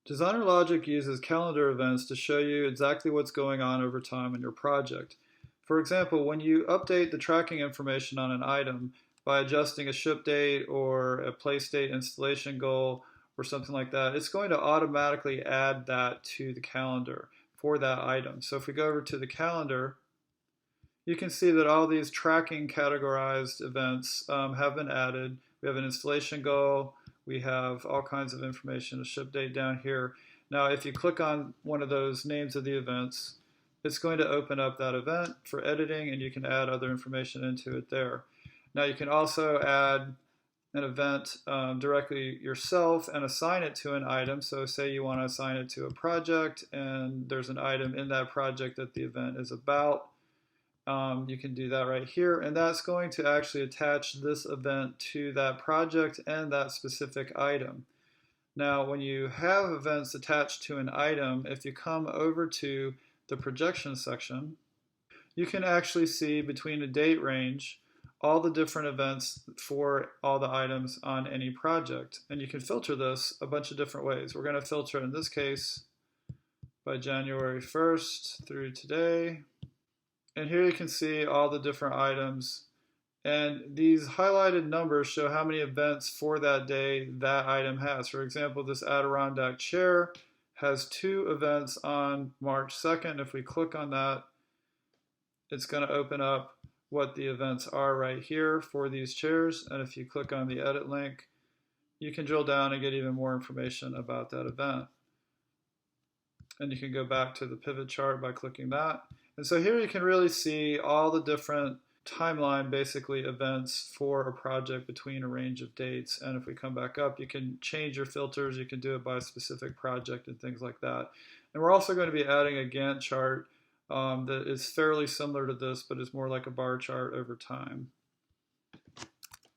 DesignerLogic uses calendar events to show you exactly what's going on over time in your project. For example, when you update the tracking information on an item by adjusting a ship date or a place date installation goal or something like that, it's going to automatically add that to the calendar for that item. So if we go over to the calendar, you can see that all these tracking categorized events have been added. We have an installation goal. We have all kinds of information, a ship date down here. Now, if you click on one of those names of the events, it's going to open up that event for editing, and you can add other information into it there. Now, you can also add an event directly yourself and assign it to an item. So say you want to assign it to a project, and there's an item in that project that the event is about. You can do that right here, and that's going to actually attach this event to that project and that specific item. Now, when you have events attached to an item, if you come over to the projection section, you can actually see between a date range all the different events for all the items on any project. And you can filter this a bunch of different ways. We're going to filter, in this case, by January 1st through today. And here you can see all the different items, and these highlighted numbers show how many events for that day that item has. For example, this Adirondack chair has 2 events on March 2nd. If we click on that, it's going to open up what the events are right here for these chairs. And if you click on the edit link, you can drill down and get even more information about that event. And you can go back to the pivot chart by clicking that. And so here you can really see all the different timeline, basically, events for a project between a range of dates. And if we come back up, you can change your filters. You can do it by a specific project and things like that. And we're also going to be adding a Gantt chart that is fairly similar to this, but is more like a bar chart over time.